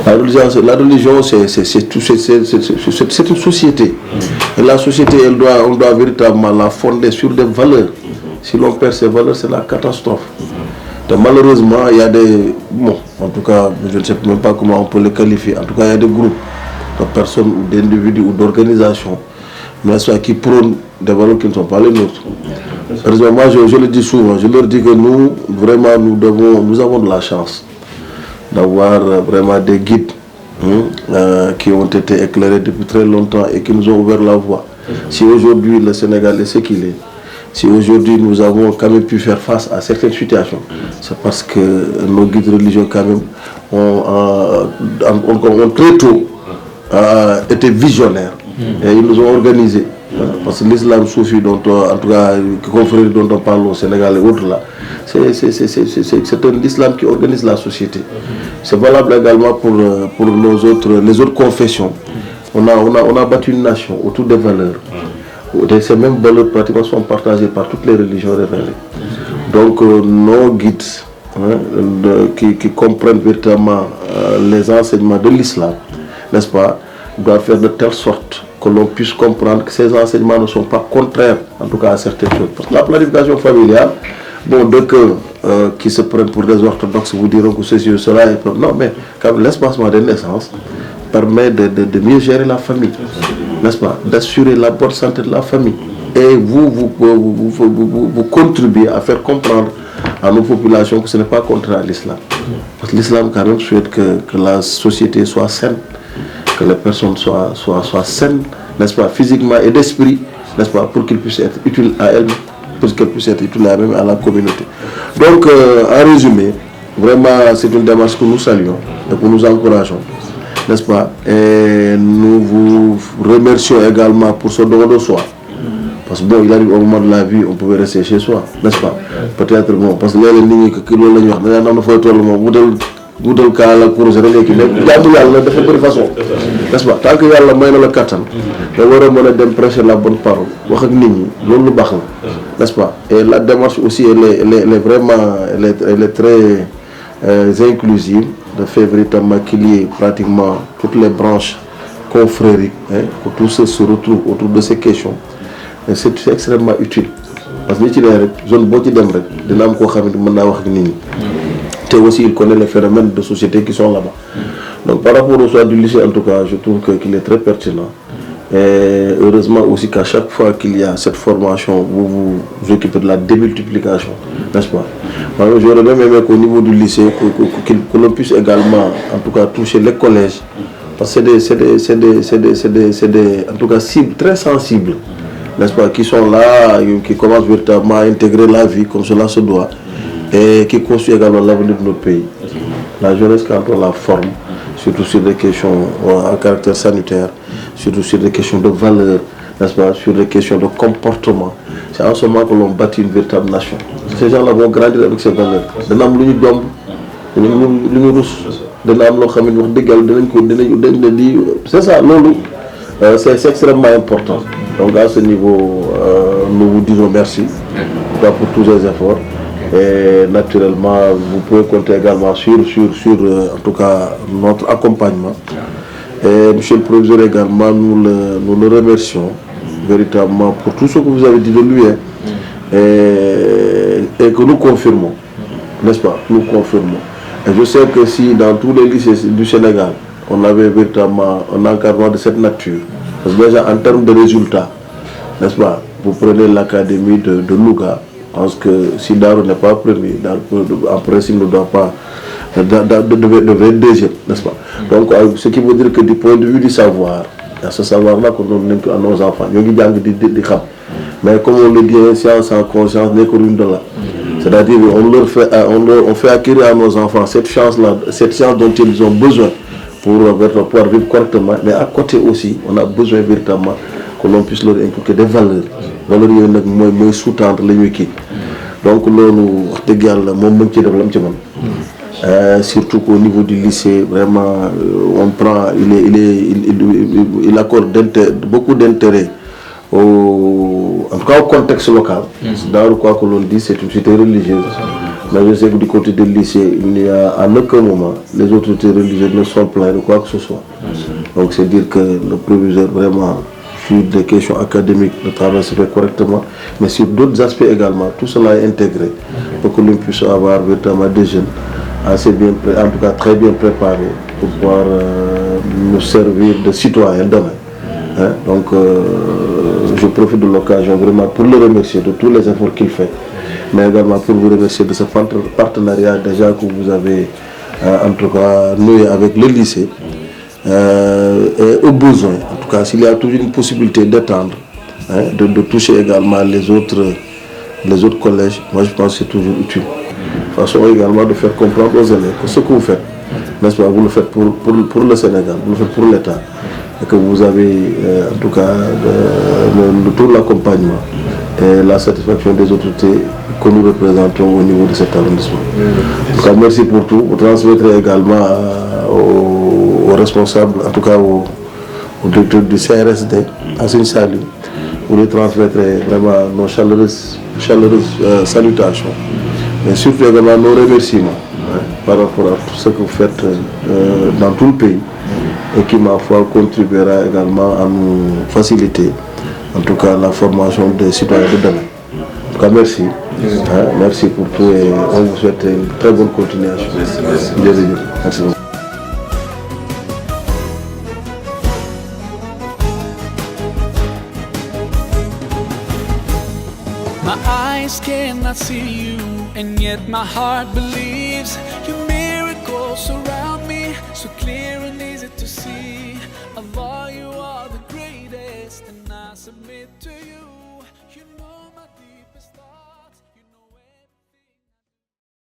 La religion, c'est une société. Et la société, on doit véritablement la fonder sur des valeurs. Si l'on perd ces valeurs, c'est la catastrophe. Donc, malheureusement, il y a des... Bon, en tout cas, je ne sais même pas comment on peut les qualifier. En tout cas, il y a des groupes de personnes ou d'individus ou d'organisations, mais qui prônent des valeurs qui ne sont pas les nôtres. Heureusement, moi, je le dis souvent, je leur dis que nous, vraiment, nous avons de la chance d'avoir vraiment des guides qui ont été éclairés depuis très longtemps et qui nous ont ouvert la voie. Si aujourd'hui le Sénégal est ce qu'il est, si aujourd'hui nous avons quand même pu faire face à certaines situations, c'est parce que nos guides religieux quand même ont très tôt été visionnaires et ils nous ont organisés. Parce que l'islam soufi, en tout cas, confrérie dont on parle au Sénégal et autres là, c'est un islam qui organise la société. C'est valable également pour les autres confessions. On a bâti une nation autour des valeurs. Et ces mêmes valeurs pratiquement sont partagées par toutes les religions révélées. Donc nos guides qui comprennent véritablement les enseignements de l'islam, n'est-ce pas, doivent faire de telle sorte que l'on puisse comprendre que ces enseignements ne sont pas contraires, en tout cas à certaines choses. Parce que la planification familiale, bon, qui se prennent pour des orthodoxes vous diront que ceci ou cela est... Non, mais quand l'espacement des naissances permet de mieux gérer la famille, n'est-ce pas, d'assurer la bonne santé de la famille. Et vous contribuez à faire comprendre à nos populations que ce n'est pas contraire à l'islam. Parce que l'islam quand même souhaite que la société soit saine, que les personnes soient saines, n'est-ce pas, physiquement et d'esprit, n'est-ce pas, pour qu'ils puissent être utiles à elles, pour qu'elles puissent être utiles même à la communauté. Donc, en résumé, vraiment, c'est une démarche que nous saluons et que nous encourageons, n'est-ce pas, et nous vous remercions également pour ce don de soi. Parce que bon, il arrive au moment de la vie, on pouvait rester chez soi, n'est-ce pas? Peut-être, bon, parce que les gens qui l'ont Goudal Kala pour se relayer qui de façon, n'est-ce pas? Tant que yalla may na la katan, da wara mëna dem prêcher la bonne parole, wax ak nit ñi, lolu bax la, n'est-ce pas? Et la démarche aussi elle est vraiment elle est très inclusive, de fait véritablement qu'il y ait pratiquement toutes les branches confrériques, que tous ceux se retrouvent autour de ces questions. Et c'est extrêmement utile. Parce que ci rek zone bo ci dem rek dina am ko xamni mëna wax ak nit ñi. Et aussi il connaît les phénomènes de société qui sont là-bas. Donc par rapport au choix du lycée, en tout cas, je trouve qu'il est très pertinent. Et heureusement aussi qu'à chaque fois qu'il y a cette formation, vous vous occupez de la démultiplication, n'est-ce pas? J'aurais même aimé qu'au niveau du lycée, que l'on puisse également, en tout cas, toucher les collèges. Parce que c'est des en tout cas, cibles très sensibles, n'est-ce pas? Qui sont là, qui commencent véritablement à intégrer la vie comme cela se doit. Et qui construit également l'avenir de notre pays. La jeunesse, quand on la forme, surtout sur des questions à caractère sanitaire, surtout sur des questions de valeur, n'est-ce pas, sur des questions de comportement, c'est en ce moment que l'on bâtit une véritable nation. Ces gens-là vont grandir avec ces valeurs. C'est ça, c'est extrêmement important. Donc à ce niveau, nous vous disons merci pour tous les efforts. Et naturellement, vous pouvez compter également sur en tout cas, notre accompagnement. Et monsieur le professeur également, nous le remercions véritablement pour tout ce que vous avez dit de lui. Et que nous confirmons, n'est-ce pas? Nous confirmons. Et je sais que si dans tous les lycées du Sénégal, on avait véritablement un encadrement de cette nature, parce que déjà en termes de résultats, n'est-ce pas? Vous prenez l'académie de Louga. Je pense que si Darou n'est pas premier, en principe ne doit pas devrait être deuxième, n'est-ce pas? Donc, ce qui veut dire que du point de vue du savoir, il y a ce savoir-là qu'on donne à nos enfants. Mais comme on le dit, science en conscience n'est que l'une de là. C'est-à-dire on fait acquérir à nos enfants cette chance-là, cette science dont ils ont besoin pour pouvoir vivre correctement. Mais à côté aussi, on a besoin véritablement que l'on puisse leur inculquer des valeurs. Valeurs yooyu nag mooy sous-tendre la ñuy kii. Donc loolu wax dëgg yàlla moom mu ngi ci def la mu ci mën. Surtout qu'au niveau du lycée, vraiment, on prend, il accorde beaucoup d'intérêt en tout cas au contexte local. Dans quoi que l'on dit, c'est une cité religieuse. Mais je sais que du côté des lycées, il n'y a en aucun moment, les autorités religieuses ne sont plaintes de quoi que ce soit. Donc c'est dire que le proviseur vraiment, sur des questions académiques, le travail se fait correctement, mais sur d'autres aspects également, tout cela est intégré pour que l'on puisse avoir véritablement des jeunes assez bien, en tout cas très bien préparés pour pouvoir nous servir de citoyens demain. Hein? Donc je profite de l'occasion vraiment pour le remercier de tous les efforts qu'il fait, mais également pour vous remercier de ce partenariat déjà que vous avez en tout cas noué avec le lycée. Et au besoin, en tout cas s'il y a toujours une possibilité d'étendre, hein, de toucher également les autres collèges, moi je pense que c'est toujours utile. Façon également de faire comprendre aux élèves que ce que vous faites, n'est-ce pas, vous le faites pour le Sénégal, vous le faites pour l'État, et que vous avez en tout cas tout l'accompagnement et la satisfaction des autorités que nous représentons au niveau de cet arrondissement. En tout cas, merci pour tout. Vous transmettrez également aux responsables, en tout cas au directeur du CRSD, à Saint-Salut, vous lui transmettrez vraiment nos chaleureuses salutations, mais surtout également nos remerciements, hein, par rapport à tout ce que vous faites dans tout le pays et qui, ma foi, contribuera également à nous faciliter, en tout cas, la formation des citoyens de demain. En tout cas, merci. Hein, merci pour tout et on vous souhaite une très bonne continuation. Merci beaucoup. My eyes cannot see you, and yet my heart believes your miracles surround me, so clear and easy to see. Allah, you are the greatest, and I submit to you.